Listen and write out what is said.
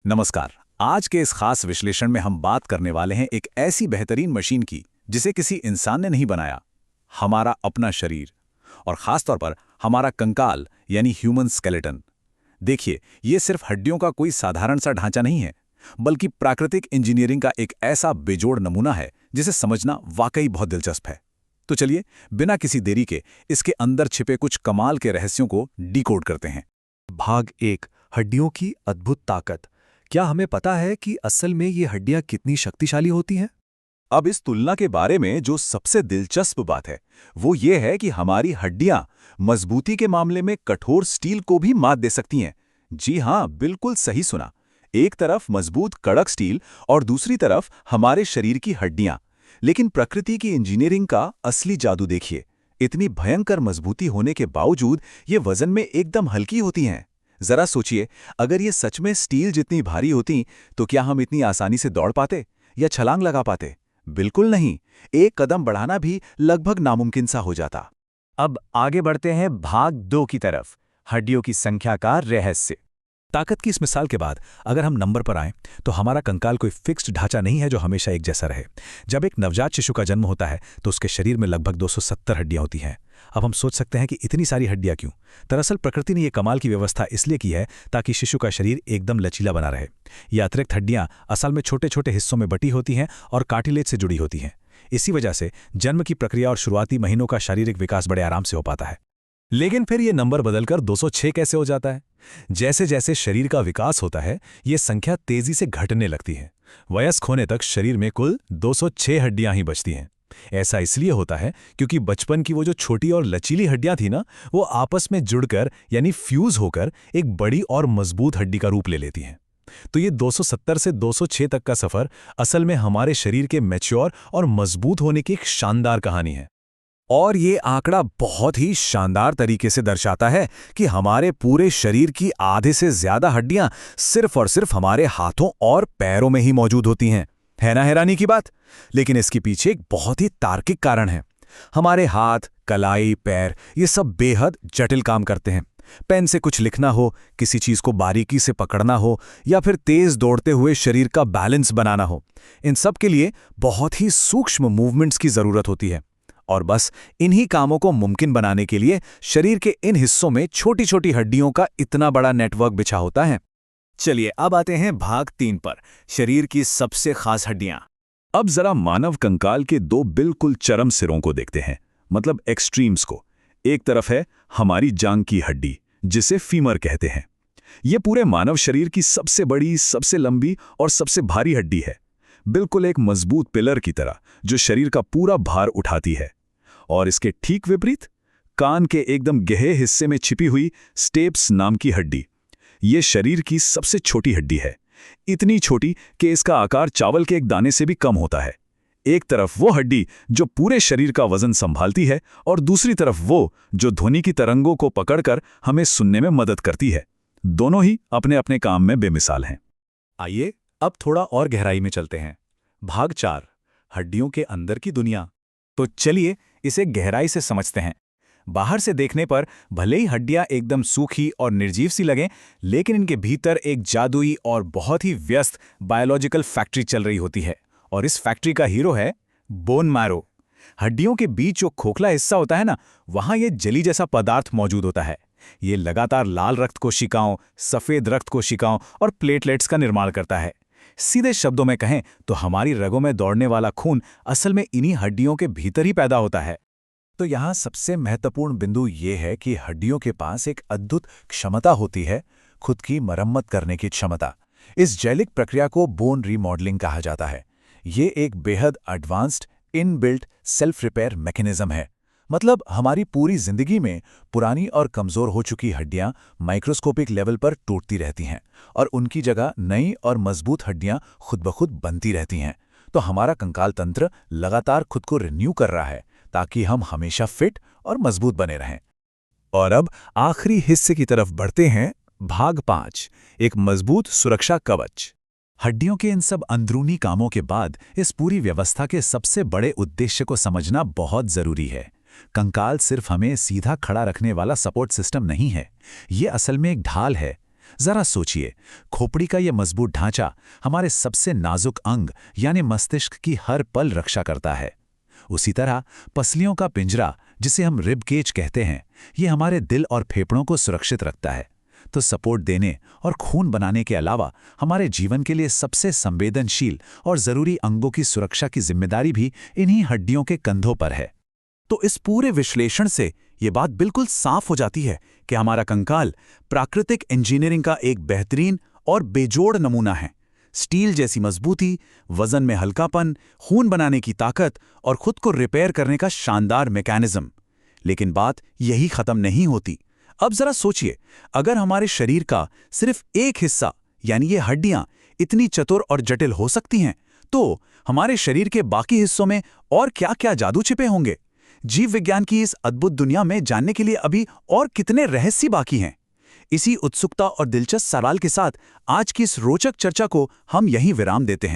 नमस्कार। आज के इस खास विश्लेषण में हम बात करने वाले हैं एक ऐसी बेहतरीन मशीन की जिसे किसी इंसान ने नहीं बनाया, हमारा अपना शरीर, और खास तौर पर हमारा कंकाल यानी ह्यूमन स्केलेटन। देखिए, ये सिर्फ हड्डियों का कोई साधारण सा ढांचा नहीं है, बल्कि प्राकृतिक इंजीनियरिंग का एक ऐसा बेजोड़ नमूना है जिसे समझना वाकई बहुत दिलचस्प है। तो चलिए, बिना किसी देरी के इसके अंदर छिपे कुछ कमाल के रहस्यों को डिकोड करते हैं। भाग 1। हड्डियों की अद्भुत ताकत। क्या हमें पता है कि असल में ये हड्डियां कितनी शक्तिशाली होती हैं? अब इस तुलना के बारे में जो सबसे दिलचस्प बात है वो ये है कि हमारी हड्डियां मजबूती के मामले में कठोर स्टील को भी मात दे सकती हैं। जी हां, बिल्कुल सही सुना। एक तरफ मजबूत कड़क स्टील और दूसरी तरफ हमारे शरीर की हड्डियां। लेकिन प्रकृति की इंजीनियरिंग का असली जादू देखिए। इतनी भयंकर मजबूती होने के बावजूद ये वजन में एकदम हल्की होती हैं। जरा सोचिए, अगर ये सच में स्टील जितनी भारी होती तो क्या हम इतनी आसानी से दौड़ पाते या छलांग लगा पाते? बिल्कुल नहीं। एक कदम बढ़ाना भी लगभग नामुमकिन सा हो जाता। अब आगे बढ़ते हैं भाग 2 की तरफ, हड्डियों की संख्या का रहस्य। ताकत की इस मिसाल के बाद अगर हम नंबर पर आएं तो हमारा कंकाल कोई फिक्स्ड ढांचा नहीं है जो हमेशा एक जैसा रहे। जब एक नवजात शिशु का जन्म होता है तो उसके शरीर में लगभग 270 हड्डियां होती हैं। अब हम सोच सकते हैं कि इतनी सारी हड्डियां क्यों? दरअसल प्रकृति ने यह कमाल की व्यवस्था इसलिए की है ताकि शिशु का शरीर एकदम लचीला बना रहे। ये अतिरिक्त हड्डियां असल में छोटे छोटे हिस्सों में बटी होती हैं और कार्टिलेज से जुड़ी होती हैं। इसी वजह से जन्म की प्रक्रिया और शुरुआती महीनों का शारीरिक विकास बड़े आराम से हो पाता है। लेकिन फिर ये नंबर बदलकर 206 कैसे हो जाता है? जैसे जैसे शरीर का विकास होता है ये संख्या तेजी से घटने लगती है। वयस्क होने तक शरीर में कुल 206 हड्डियां ही बचती हैं। ऐसा इसलिए होता है क्योंकि बचपन की वो जो छोटी और लचीली हड्डियां थी ना, वो आपस में जुड़कर यानी फ्यूज होकर एक बड़ी और मजबूत हड्डी का रूप ले लेती हैं। तो ये 270 से 206 तक का सफर असल में हमारे शरीर के मैच्योर और मजबूत होने की एक शानदार कहानी है। और ये आंकड़ा बहुत ही शानदार तरीके से दर्शाता है कि हमारे पूरे शरीर की आधे से ज्यादा हड्डियां सिर्फ और सिर्फ हमारे हाथों और पैरों में ही मौजूद होती हैं। है ना हैरानी की बात? लेकिन इसके पीछे एक बहुत ही तार्किक कारण है। हमारे हाथ, कलाई, पैर ये सब बेहद जटिल काम करते हैं। पेन से कुछ लिखना हो, किसी चीज को बारीकी से पकड़ना हो या फिर तेज दौड़ते हुए शरीर का बैलेंस बनाना हो, इन सब के लिए बहुत ही सूक्ष्म मूवमेंट्स की जरूरत होती है। और बस इन्हीं कामों को मुमकिन बनाने के लिए शरीर के इन हिस्सों में छोटी छोटी हड्डियों का इतना बड़ा नेटवर्क बिछा होता है। चलिए अब आते हैं भाग 3 पर, शरीर की सबसे खास हड्डियां। अब जरा मानव कंकाल के दो बिल्कुल चरम सिरों को देखते हैं, मतलब एक्सट्रीम्स को। एक तरफ है हमारी जांघ की हड्डी जिसे फीमर कहते हैं। यह पूरे मानव शरीर की सबसे बड़ी, सबसे लंबी और सबसे भारी हड्डी है। बिल्कुल एक मजबूत पिलर की तरह जो शरीर का पूरा भार उठाती है। और इसके ठीक विपरीत कान के एकदम गहरे हिस्से में छिपी हुई स्टेप्स नाम की हड्डी। ये शरीर की सबसे छोटी हड्डी है, इतनी छोटी कि इसका आकार चावल के एक दाने से भी कम होता है। एक तरफ वो हड्डी जो पूरे शरीर का वजन संभालती है और दूसरी तरफ वो जो ध्वनि की तरंगों को पकड़कर हमें सुनने में मदद करती है। दोनों ही अपने अपने काम में बेमिसाल हैं। आइए अब थोड़ा और गहराई में चलते हैं। भाग 4, हड्डियों के अंदर की दुनिया। तो चलिए इसे गहराई से समझते हैं। बाहर से देखने पर भले ही हड्डियां एकदम सूखी और निर्जीव सी लगें, लेकिन इनके भीतर एक जादुई और बहुत ही व्यस्त बायोलॉजिकल फैक्ट्री चल रही होती है। और इस फैक्ट्री का हीरो है बोन मैरो। हड्डियों के बीच जो खोखला हिस्सा होता है ना, वहां ये जली जैसा पदार्थ मौजूद होता है। ये लगातार लाल रक्त कोशिकाओं, सफेद रक्त कोशिकाओं और प्लेटलेट्स का निर्माण करता है। सीधे शब्दों में कहें तो हमारी रगों में दौड़ने वाला खून असल में इन्हीं हड्डियों के भीतर ही पैदा होता है। तो यहाँ सबसे महत्वपूर्ण बिंदु ये है कि हड्डियों के पास एक अद्भुत क्षमता होती है, खुद की मरम्मत करने की क्षमता। इस जैविक प्रक्रिया को बोन रीमॉडलिंग कहा जाता है। ये एक बेहद advanced inbuilt self repair mechanism है। मतलब हमारी पूरी जिंदगी में पुरानी और कमजोर हो चुकी हड्डियां माइक्रोस्कोपिक लेवल पर टूटती रहती हैं और उनकी जगह नई और मजबूत हड्डियां खुद ब खुद बनती रहती हैं। तो हमारा कंकाल तंत्र लगातार खुद को रिन्यू कर रहा है ताकि हम हमेशा फिट और मजबूत बने रहें। और अब आखिरी हिस्से की तरफ बढ़ते हैं। भाग 5, एक मजबूत सुरक्षा कवच। हड्डियों के इन सब अंदरूनी कामों के बाद इस पूरी व्यवस्था के सबसे बड़े उद्देश्य को समझना बहुत जरूरी है। कंकाल सिर्फ हमें सीधा खड़ा रखने वाला सपोर्ट सिस्टम नहीं है, ये असल में एक ढाल है। जरा सोचिए, खोपड़ी का यह मजबूत ढांचा हमारे सबसे नाजुक अंग यानी मस्तिष्क की हर पल रक्षा करता है। उसी तरह पसलियों का पिंजरा, जिसे हम रिब केज कहते हैं, ये हमारे दिल और फेफड़ों को सुरक्षित रखता है। तो सपोर्ट देने और खून बनाने के अलावा हमारे जीवन के लिए सबसे संवेदनशील और जरूरी अंगों की सुरक्षा की जिम्मेदारी भी इन्हीं हड्डियों के कंधों पर है। तो इस पूरे विश्लेषण से ये बात बिल्कुल साफ हो जाती है कि हमारा कंकाल प्राकृतिक इंजीनियरिंग का एक बेहतरीन और बेजोड़ नमूना है। स्टील जैसी मजबूती, वजन में हल्कापन, खून बनाने की ताकत और खुद को रिपेयर करने का शानदार मैकेनिज्म। लेकिन बात यही खत्म नहीं होती। अब जरा सोचिए, अगर हमारे शरीर का सिर्फ एक हिस्सा यानी ये हड्डियां इतनी चतुर और जटिल हो सकती हैं, तो हमारे शरीर के बाकी हिस्सों में और क्या-क्या जादू छिपे होंगे। जीव विज्ञान की इस अद्भुत दुनिया में जानने के लिए अभी और कितने रहस्य बाकी हैं। इसी उत्सुकता और दिलचस्प सवाल के साथ आज की इस रोचक चर्चा को हम यहीं विराम देते हैं।